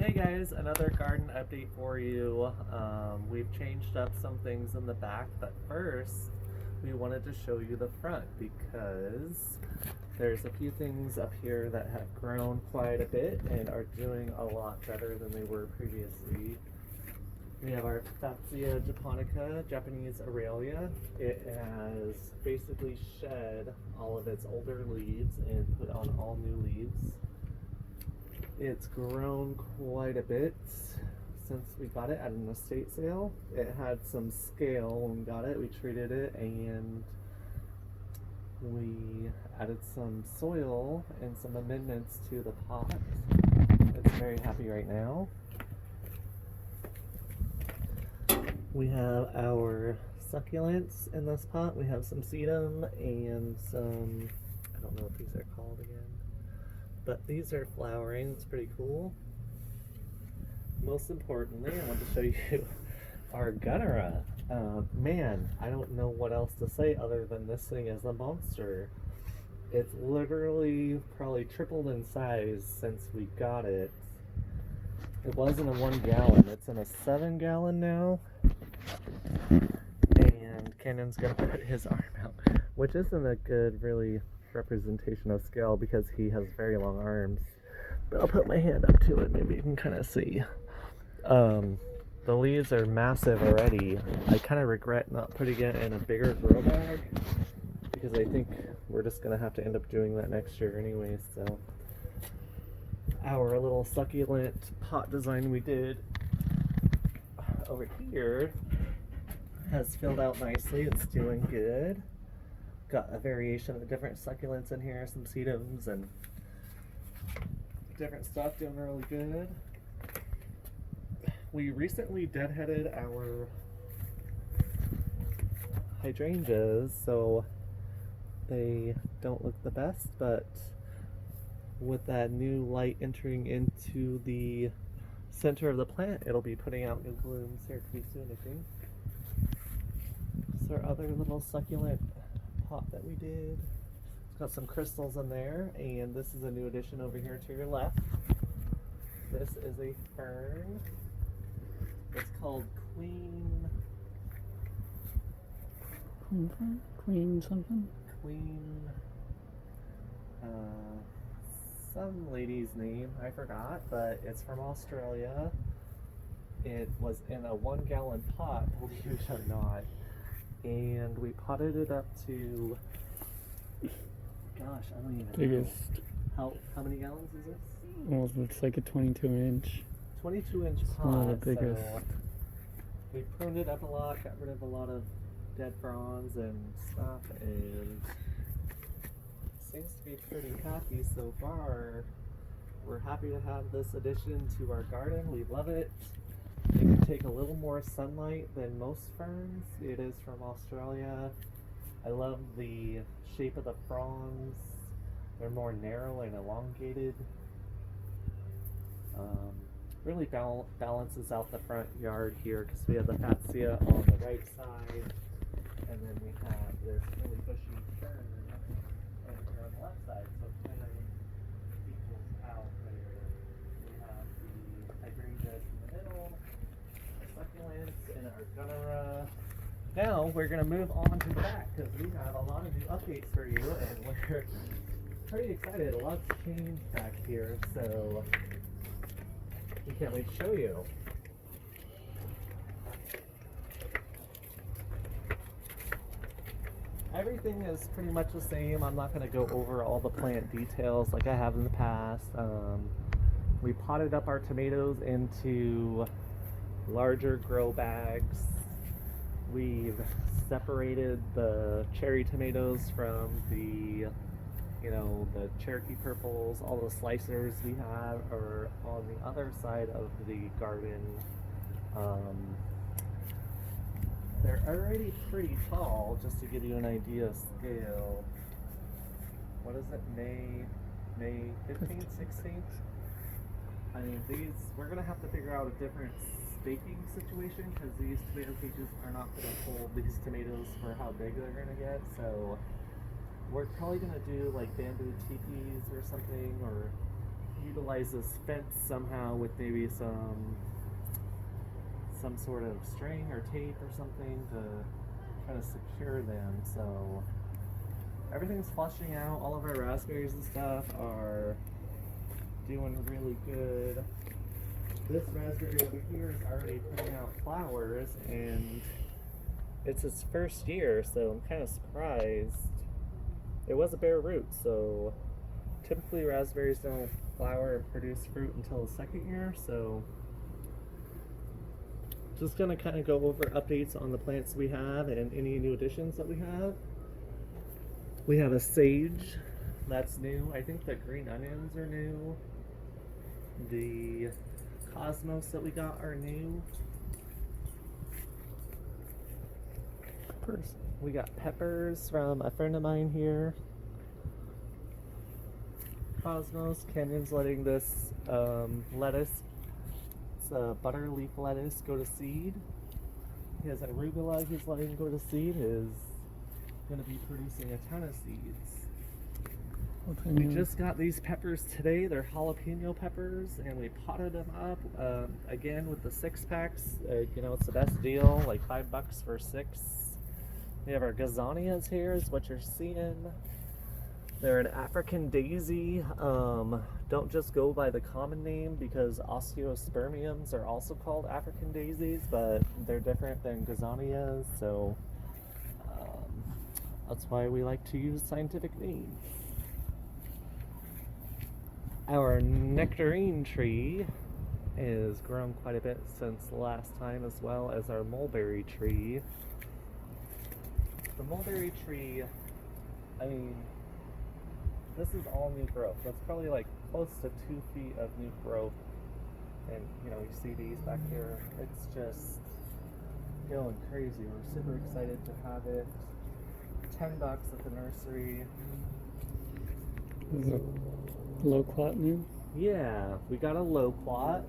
Hey guys, another garden update for you. We've changed up some things in the back, but first we wanted to show you the front because there's a few things up here that have grown quite a bit and are doing a lot better than they were previously. We have our Fatsia japonica, Japanese Aurelia. It has basically shed all of its older leaves and put on all new leaves. It's grown quite a bit since we got it at an estate sale. It had some scale when we got it. We treated it and we added some soil and some amendments to the pot. It's very happy right now. We have our succulents in this pot. We have some sedum and some, I don't know what these are called again. But these are flowering. It's pretty cool. Most importantly, I want to show you our Gunnera. Man, I don't know what else to say other than this thing is a monster. It's literally probably tripled in size since we got it. It was in a 1 gallon. It's in a 7 gallon now. And Cannon's gonna put his arm out, which isn't a good, really representation of scale because he has very long arms, but I'll put my hand up to it, maybe you can kind of see. The leaves are massive already. I kind of regret not putting it in a bigger grow bag because I think we're just gonna have to end up doing that next year anyway. So our little succulent pot design we did over here has filled out nicely. It's doing good. Got a variation of different succulents in here, some sedums and different stuff, doing really good. We recently deadheaded our hydrangeas, so they don't look the best, but with that new light entering into the center of the plant, it'll be putting out new blooms here pretty soon, I think. This is our other little succulent pot that we did. It's got some crystals in there, and this is a new addition over here to your left. This is a fern. It's called Queen something. Queen. Some lady's name I forgot, but it's from Australia. It was in a 1 gallon pot, believe it or not. And we potted it up to, gosh, I don't even Biggest. know. How many gallons is this? Well, it's like a 22-inch. 22-inch pot. One of the biggest. So we pruned it up a lot, got rid of a lot of dead fronds and stuff, and seems to be pretty happy so far. We're happy to have this addition to our garden. We love it. It can take a little more sunlight than most ferns. It is from Australia. I love the shape of the fronds. They're more narrow and elongated. Really balances out the front yard here because we have the Fatsia on the right side, and then we have this really bushy fern over on the left side, so it kind of equals out there. We have the hydrangeas in the middle, our succulents, and our Gunnera. Now we're going to move on to the back because we have a lot of new updates for you, and we're pretty excited. A lot's changed back here, so we can't wait to show you. Everything is pretty much the same. I'm not going to go over all the plant details like I have in the past. We potted up our tomatoes into larger grow bags. We've separated the cherry tomatoes from the the Cherokee purples. All the slicers we have are on the other side of the garden. They're already pretty tall, just to give you an idea of scale. What is it, May 15th, 16th? I mean, we're gonna have to figure out a different staking situation because these tomato cages are not gonna hold these tomatoes for how big they're gonna get, so we're probably gonna do like bamboo teepees or something, or utilize this fence somehow with maybe some sort of string or tape or something to kind of secure them. So everything's flushing out. All of our raspberries and stuff are doing really good. This raspberry over here is already putting out flowers, and it's its first year, so I'm kind of surprised. It was a bare root, so typically raspberries don't flower and produce fruit until the second year, so just gonna kind of go over updates on the plants we have and any new additions that we have. We have a sage that's new. I think the green onions are new. The cosmos that we got are new. Peppers. We got peppers from a friend of mine here. Cosmos. Kenyon's letting this lettuce, it's a butter leaf lettuce, go to seed. He has arugula he's letting go to seed. Is going to be producing a ton of seeds. We just got these peppers today. They're jalapeno peppers, and we potted them up again with the 6-packs. You know, it's the best deal, like $5 for 6. We have our gazanias here, is what you're seeing. They're an African daisy. Don't just go by the common name, because osteospermiums are also called African daisies, but they're different than gazanias, so that's why we like to use scientific names. Our nectarine tree is grown quite a bit since last time, as well as our mulberry tree. The mulberry tree, I mean, this is all new growth. That's probably like close to 2 feet of new growth. And you know, you see these back here. It's just going crazy. We're super excited to have it. $10 at the nursery. Is it loquat new? Yeah, we got a loquat.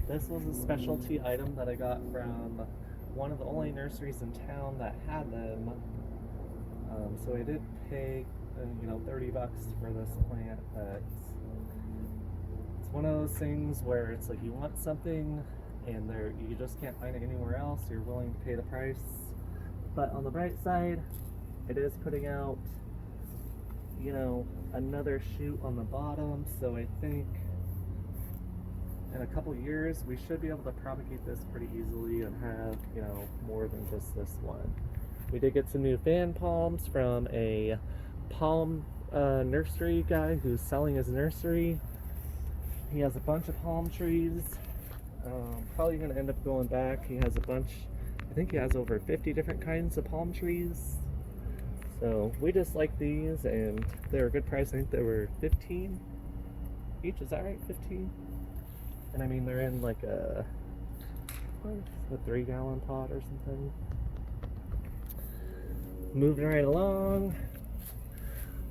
This was a specialty item that I got from one of the only nurseries in town that had them. So I did pay, you know, $30 for this plant, but it's one of those things where it's like you want something and you just can't find it anywhere else. You're willing to pay the price. But on the bright side, it is putting out, you know, another shoot on the bottom, so I think in a couple years we should be able to propagate this pretty easily and have, you know, more than just this one. We did get some new fan palms from a palm nursery guy who's selling his nursery. He has a bunch of palm trees. Probably going to end up going back. He has a bunch, I think he has over 50 different kinds of palm trees. So we just like these, and they're a good price. I think they were 15 each. Is that right? 15? And I mean, they're in like a 3-gallon pot or something. Moving right along.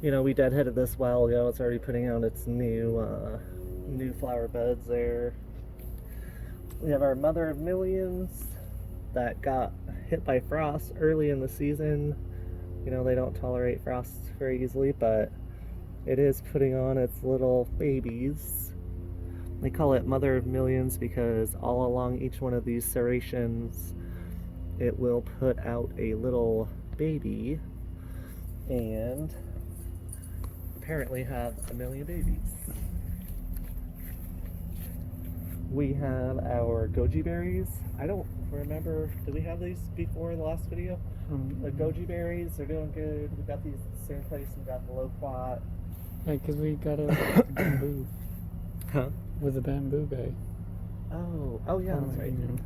You know, we deadheaded this a while ago. It's already putting out its new flower buds there. We have our Mother of Millions that got hit by frost early in the season. You know, they don't tolerate frost very easily, but it is putting on its little babies. They call it Mother of Millions because all along each one of these serrations, it will put out a little baby and apparently have 1 million babies. We have our goji berries. I don't remember, did we have these before in the last video? The goji berries are doing good. We got these at the same place we got the loquat. Right, because we got a bamboo. Huh? With the bamboo guy. Oh yeah, that's right. Yeah.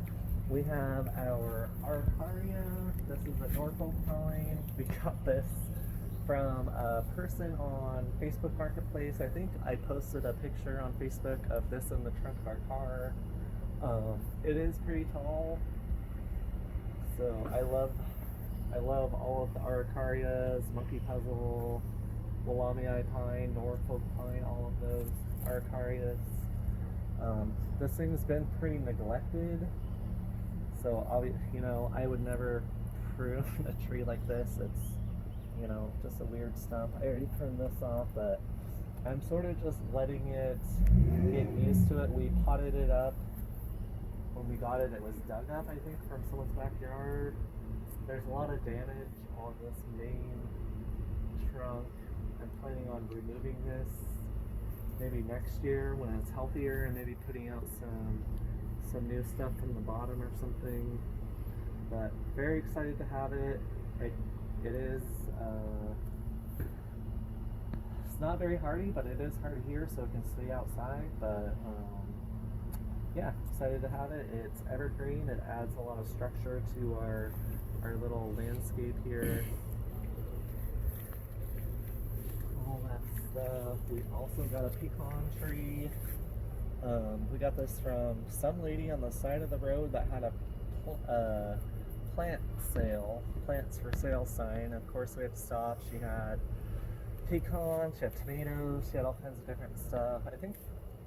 We have our Araucaria. This is a Norfolk pine. We got this from a person on Facebook Marketplace. I think I posted a picture on Facebook of this in the trunk of our car. It is pretty tall, so I love all of the Araucarias, Monkey Puzzle, Wallamii pine, Norfolk pine, all of those Araucarias. This thing's been pretty neglected, so you know, I would never prune a tree like this. It's, you know, just a weird stump. I already pruned this off, but I'm sort of just letting it get used to it. We potted it up. When we got it, it was dug up, I think, from someone's backyard. There's a lot of damage on this main trunk. I'm planning on removing this maybe next year when it's healthier, and maybe putting out some new stuff from the bottom or something. But very excited to have it. It is it's not very hardy, but it is hard here, so it can stay outside. But yeah, excited to have it. It's evergreen. It adds a lot of structure to our little landscape here. All that stuff. We also got a pecan tree. We got this from some lady on the side of the road that had a plants for sale sign. Of course, we had to stop. She had pecans, she had tomatoes, she had all kinds of different stuff. I think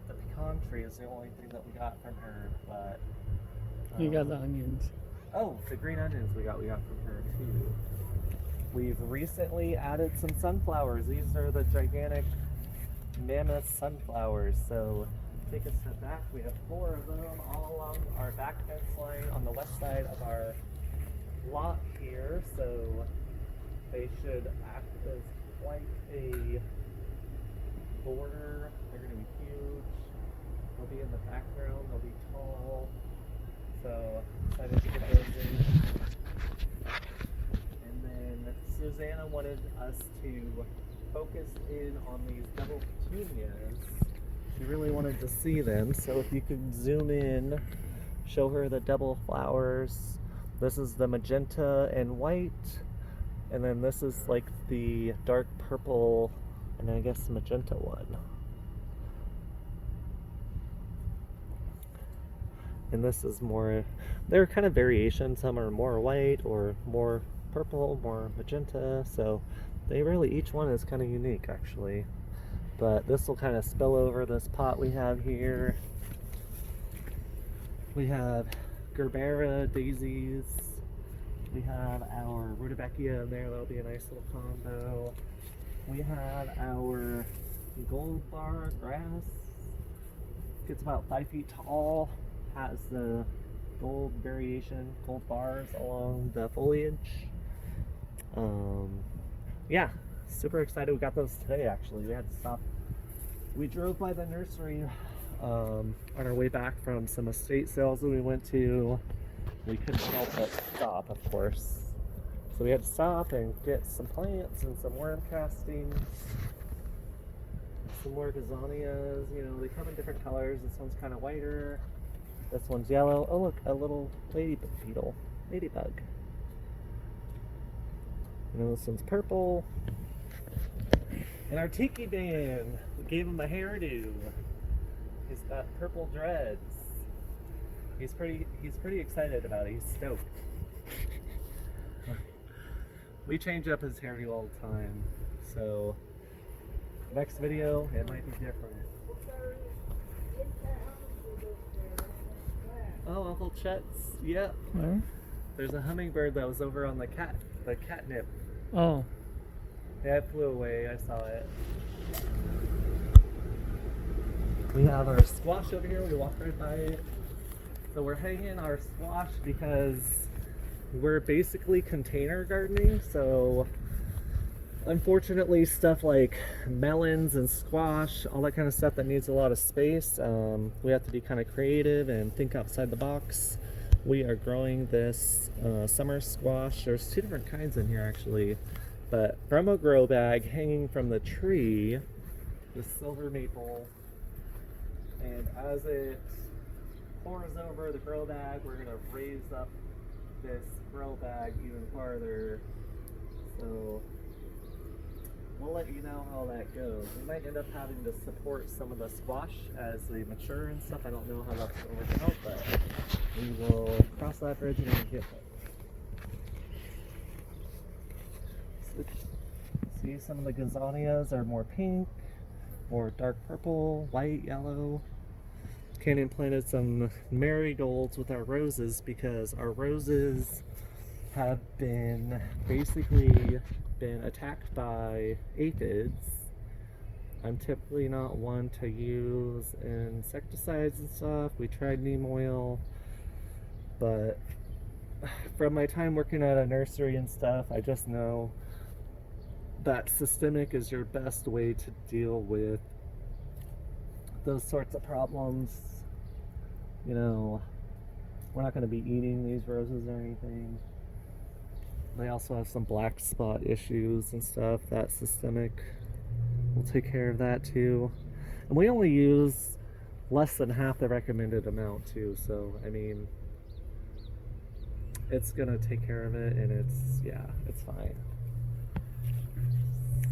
the pecan tree is the only thing that we got from her, but You got the onions. oh, the green onions we got from her too. We've recently added some sunflowers. These are the gigantic mammoth sunflowers. So take a step back. We have 4 of them all along our back fence line on the west side of our lot here. So they should act as quite a border. They're going to be huge. They'll be in the background. They'll be tall. So excited to get those in. And then Susanna wanted us to focus in on these double petunias. She really wanted to see them. So if you could zoom in, show her the double flowers. This is the magenta and white. And then this is like the dark purple and I guess magenta one. And this is more, they're kind of variations. Some are more white or more purple, more magenta. So they really, each one is kind of unique actually. But this will kind of spill over this pot we have here. We have Gerbera daisies. We have our rudbeckia in there. That'll be a nice little combo. We have our gold bar grass. It's about 5 feet tall. Has the gold variation, gold bars along the foliage. Yeah, super excited. We got those today actually. We had to stop. We drove by the nursery on our way back from some estate sales that we went to. We couldn't help but stop, of course. So we had to stop and get some plants and some worm castings. Some more gazanias. You know, they come in different colors. This one's kind of whiter. This one's yellow. Oh look, a little ladybug. You know, this one's purple. And our tiki man, we gave him a hairdo. He's got purple dreads. He's pretty excited about it. He's stoked. We change up his hairdo all the time. So next video it might be different. Oh, Uncle Chet's, yep. Where? There's a hummingbird that was over on the catnip. Oh. Yeah, it flew away, I saw it. We have our squash over here, we walked right by it. So we're hanging our squash because we're basically container gardening, so unfortunately stuff like melons and squash, all that kind of stuff that needs a lot of space, we have to be kind of creative and think outside the box. We are growing this summer squash. There's 2 different kinds in here actually, but from a grow bag hanging from the tree, the silver maple, and as it pours over the grow bag, we're going to raise up this grow bag even farther. So we'll let you know how that goes. We might end up having to support some of the squash as they mature and stuff. I don't know how that's going to work out, but we will cross that bridge when we get there. So, see, some of the gazanias are more pink, more dark purple, white, yellow. Canyon planted some marigolds with our roses because our roses have basically been attacked by aphids, I'm typically not one to use insecticides and stuff. We tried neem oil, but from my time working at a nursery and stuff, I just know that systemic is your best way to deal with those sorts of problems. You know, we're not going to be eating these roses or anything. They also have some black spot issues and stuff. That systemic will take care of that too. And we only use less than half the recommended amount too. So, I mean, it's going to take care of it, and it's fine.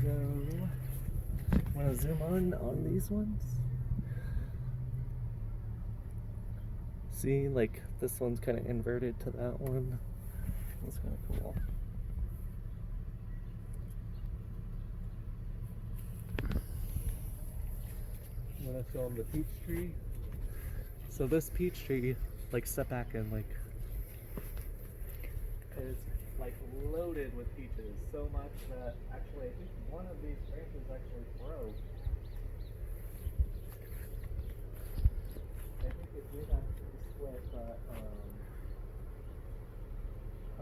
So, want to zoom on these ones? See, like this one's kind of inverted to that one. That's kind of cool. I'm gonna show them the peach tree. So this peach tree, like, step back and like, is like loaded with peaches. So much that actually I think one of these branches actually broke. I think it did actually split, but I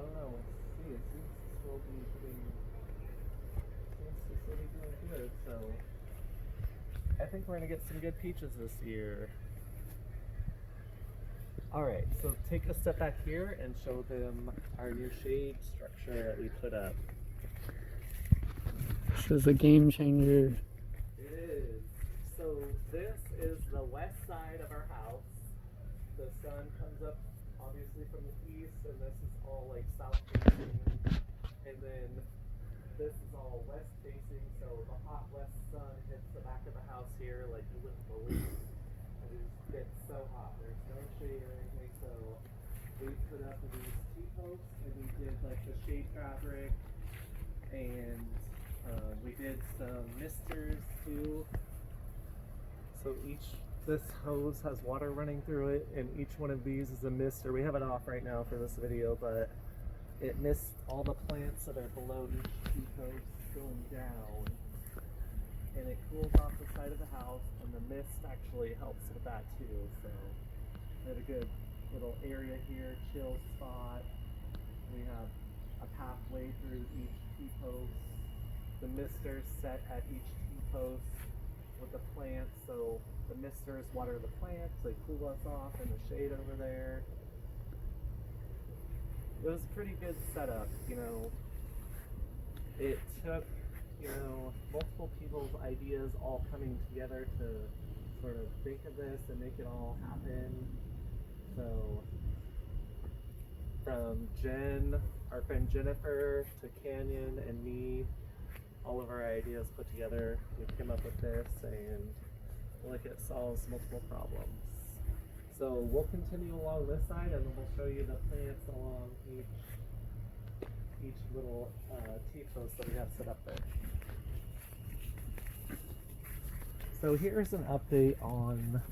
don't know. Let's see. It seems to still be doing good. So I think we're gonna get some good peaches this year. All right, so take a step back here and show them our new shade structure that we put up. This is a game changer. It is. So this is the west side of our house. The sun comes up obviously from the east, and this is all like south facing. And then this is all west facing, so the hot west sun hits the back of the house here like you wouldn't believe. And it gets so hot. There's no shade or anything, so we put up these T-posts, and we did like the shade fabric, and we did some misters too. So this hose has water running through it, and each one of these is a mister. We have it off right now for this video, but it mists all the plants that are below each T-post going down, and it cools off the side of the house, and the mist actually helps with that too. So we have a good little area here, chill spot. We have a pathway through each T-post. The misters set at each T-post with the plants, so the misters water the plants, they cool us off in the shade over there. It was a pretty good setup, you know. It took, you know, multiple people's ideas all coming together to sort of think of this and make it all happen. So from Jen, our friend Jennifer, to Canyon and me, all of our ideas put together, we came up with this, and like, it solves multiple problems. So we'll continue along this side, and then we'll show you the plants along each little T-post that we have set up there. So here's an update on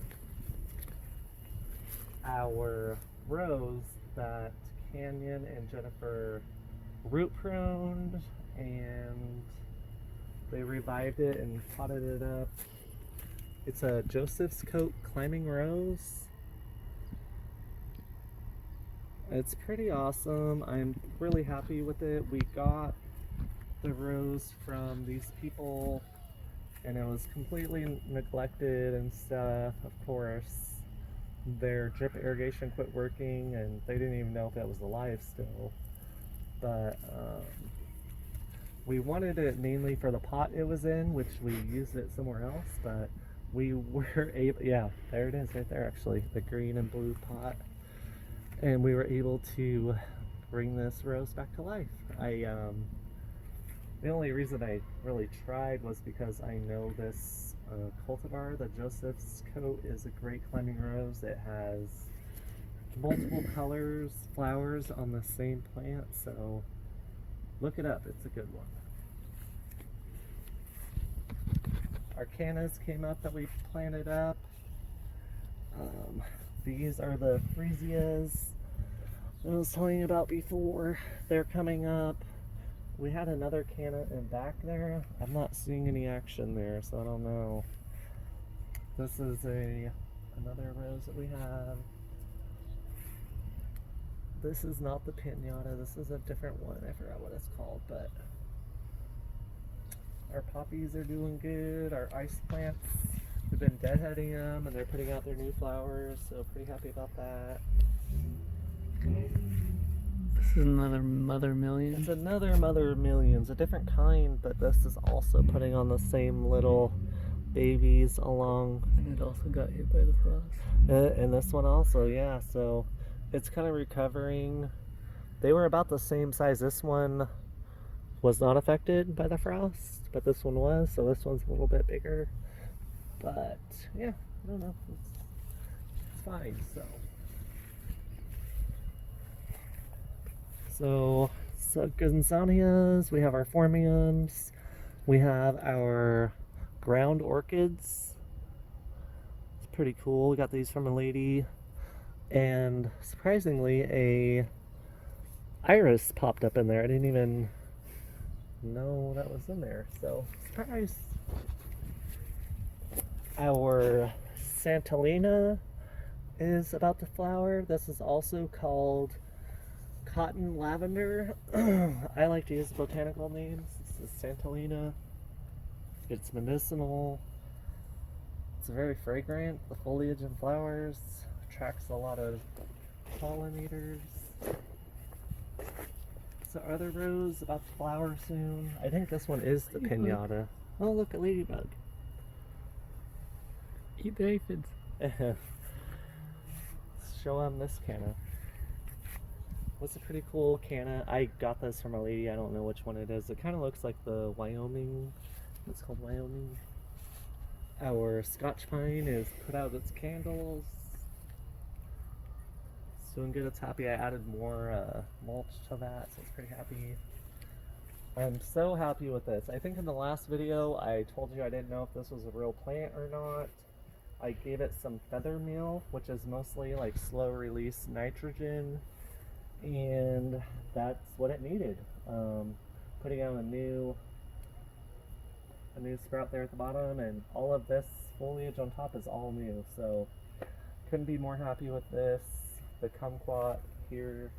our rose that Canyon and Jennifer root pruned, and they revived it and potted it up. It's a Joseph's Coat climbing rose. It's pretty awesome. I'm really happy with it. We got the rose from these people, and it was completely neglected and stuff. Of course, their drip irrigation quit working, and they didn't even know if that was alive still. But we wanted it mainly for the pot it was in, which we used it somewhere else, but we were able, yeah, there it is right there actually, the green and blue pot. And we were able to bring this rose back to life. The only reason I really tried was because I know this cultivar, the Joseph's Coat, is a great climbing rose. It has multiple colors, flowers on the same plant, so look it up, it's a good one. Our cannas came up that we planted up. These are the freesias I was telling you about before. They're coming up. We had another canna in back there. I'm not seeing any action there, so I don't know. This is another rose that we have. This is not the pinata. This is a different one. I forgot what it's called, but our poppies are doing good. Our ice plants, we've been deadheading them, and they're putting out their new flowers, so pretty happy about that. This is another Mother Million. It's another Mother Millions, a different kind, but this is also putting on the same little babies along. And it also got hit by the frost. And this one also, yeah, so it's kind of recovering. They were about the same size. This one was not affected by the frost, but this one was, so this one's a little bit bigger. But yeah, I don't know, it's fine. So Succansonias, we have our Formiums, we have our ground orchids. It's pretty cool. We got these from a lady, and surprisingly a iris popped up in there. I didn't even know that was in there, so surprise. Our Santolina is about to flower. This is also called cotton lavender. I like to use botanical names. This is Santolina. It's medicinal. It's very fragrant. The foliage and flowers attracts a lot of pollinators. So other rose about to flower soon. I think this one is the pinata. Oh, look, a ladybug. Eat the aphids. Show them this canna. What's a pretty cool canna? I got this from a lady. I don't know which one it is. It kind of looks like the Wyoming. It's called Wyoming. Our Scotch pine has put out its candles. It's doing good. It's happy. I added more mulch to that, so it's pretty happy. I'm so happy with this. I think in the last video I told you I didn't know if this was a real plant or not. I gave it some feather meal, which is mostly like slow release nitrogen, and that's what it needed. Putting out a new sprout there at the bottom, and all of this foliage on top is all new, so couldn't be more happy with this. The kumquat here,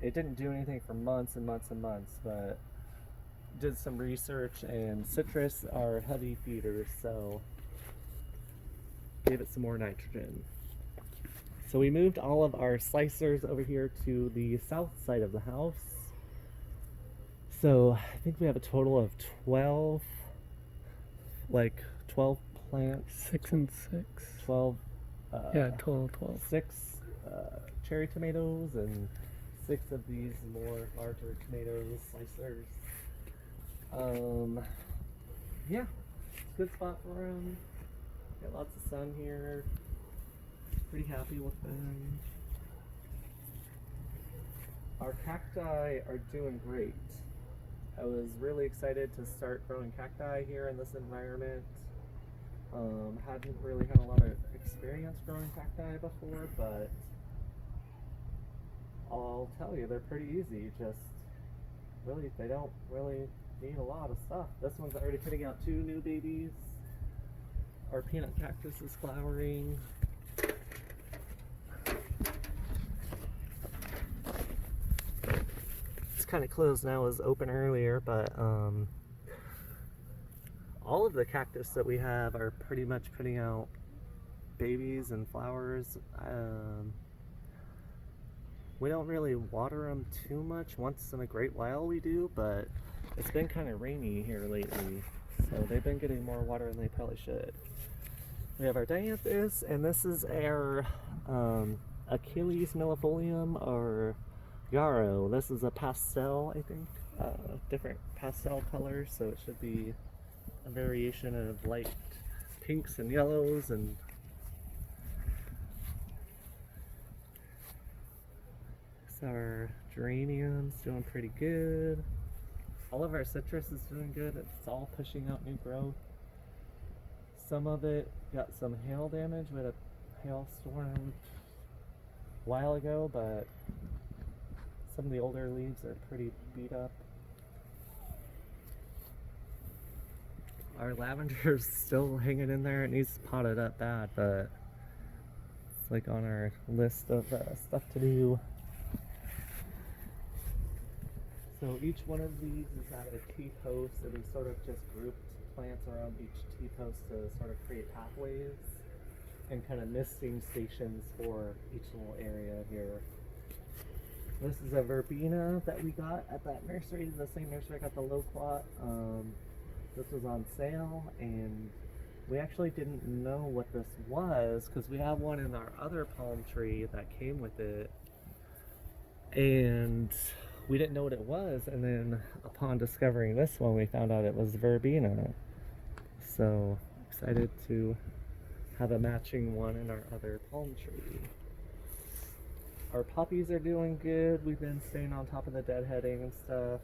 it didn't do anything for months and months and months, but did some research, and citrus are heavy feeders, so gave it some more nitrogen. So we moved all of our slicers over here to the south side of the house. So I think we have a total of 12 plants. 6 and 6. 12 Yeah, total 12. 6 cherry tomatoes and 6 of these more larger tomatoes slicers. Yeah, it's a good spot for them. Got lots of sun here. Pretty happy with them. Our cacti are doing great. I was really excited to start growing cacti here in this environment. Hadn't really had a lot of experience growing cacti before, but I'll tell you, they're pretty easy. Just really, they don't really need a lot of stuff. This one's already putting out 2 new babies. Our peanut cactus is flowering. It's kind of closed now, it was open earlier, but all of the cactus that we have are pretty much putting out babies and flowers. We don't really water them too much. Once in a great while we do, but it's been kind of rainy here lately, so they've been getting more water than they probably should. We have our dianthus, and this is our Achilles millefolium, or yarrow. This is a pastel, I think, different pastel colors, so it should be a variation of light pinks and yellows. And so our geraniums doing pretty good. All of our citrus is doing good. It's all pushing out new growth. Some of it got some hail damage. We had a hailstorm a while ago, but some of the older leaves are pretty beat up. our lavender's still hanging in there. It needs potted up bad, but it's like on our list of stuff to do. So each one of these is at a T-post, and we sort of just grouped plants around each T-post to sort of create pathways and kind of misting stations for each little area here. This is a verbena that we got at that nursery, the same nursery I got the loquat. This was on sale, and we actually didn't know what this was because we have one in our other palm tree that came with it, and we didn't know what it was, and then upon discovering this one we found out it was verbena. So excited to have a matching one in our other palm tree. Our poppies are doing good. We've been staying on top of the deadheading and stuff.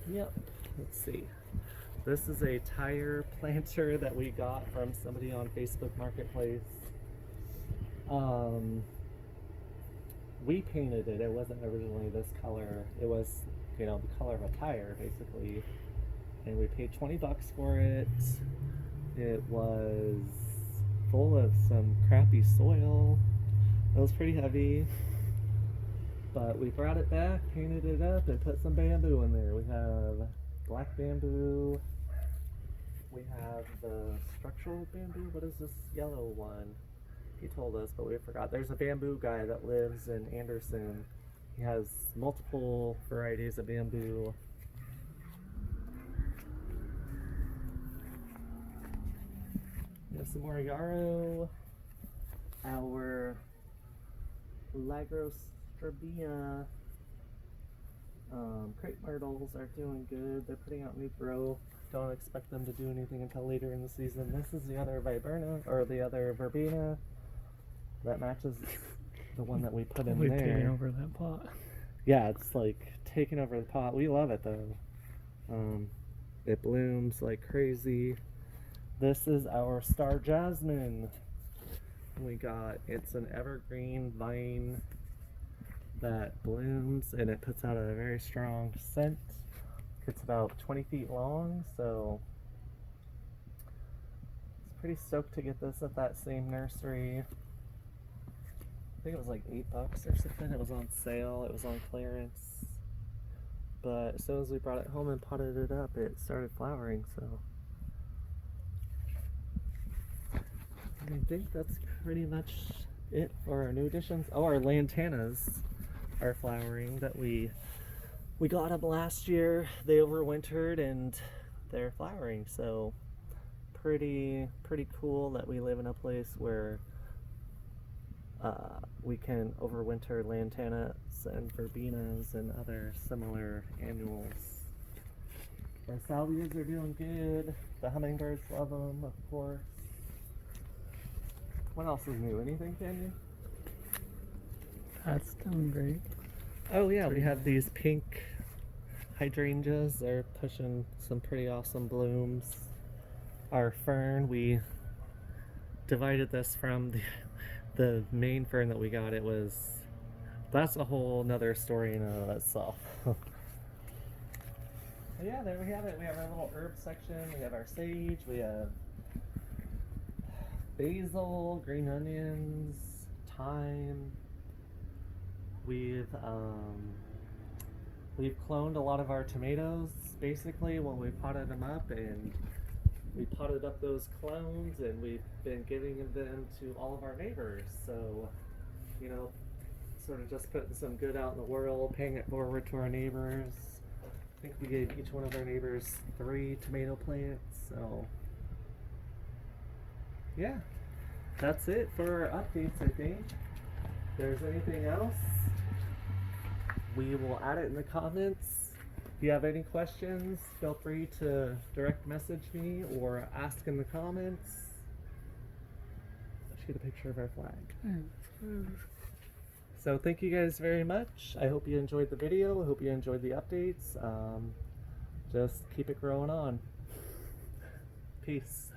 Yep, let's see. This is a tire planter that we got from somebody on Facebook Marketplace. We painted it. It wasn't originally this color. It was, you know, the color of a tire, basically. And we paid 20 bucks for it. It was full of some crappy soil. It was pretty heavy. But we brought it back, painted it up, and put some bamboo in there. We have black bamboo. We have the structural bamboo. What is this yellow one? He told us, but we forgot. There's a bamboo guy that lives in Anderson. He has multiple varieties of bamboo. We have some more yarrow. Our Lagrostrobia crepe myrtles are doing good. They're putting out new growth. Don't expect them to do anything until later in the season. This is the other viberna, or the other verbena that matches the one that we put in there. Taking over that pot. Yeah, it's like taking over the pot. We love it though. It blooms like crazy. This is our star jasmine. It's an evergreen vine that blooms, and it puts out a very strong scent. It's about 20 feet long, so it's pretty stoked to get this at that same nursery. I think it was like $8 or something. It was on sale. It was on clearance. But as soon as we brought it home and potted it up, it started flowering, so I think that's pretty much it for our new additions. Oh, our lantanas are flowering that we got them last year. They overwintered and they're flowering, so pretty cool that we live in a place where we can overwinter lantanas and verbenas and other similar annuals. Our salvias are doing good. The hummingbirds love them, of course. What else is new? Anything, Canyon? That's doing great. Oh yeah, we have these pink hydrangeas. They're pushing some pretty awesome blooms. Our fern, we divided this from the main fern that we got. That's a whole nother story in and of itself. Yeah, there we have it. We have our little herb section. We have our sage. We have basil, green onions, thyme. We've cloned a lot of our tomatoes basically when we potted them up, and we potted up those clones, and we've been giving them to all of our neighbors. So, you know, sort of just putting some good out in the world, paying it forward to our neighbors. I think we gave each one of our neighbors 3 tomato plants. So yeah, that's it for our updates. I think if there's anything else, we will add it in the comments. If you have any questions, feel free to direct message me or ask in the comments. Let's get a picture of our flag. So thank you guys very much. I hope you enjoyed the video. I hope you enjoyed the updates. Just keep it growing on. Peace.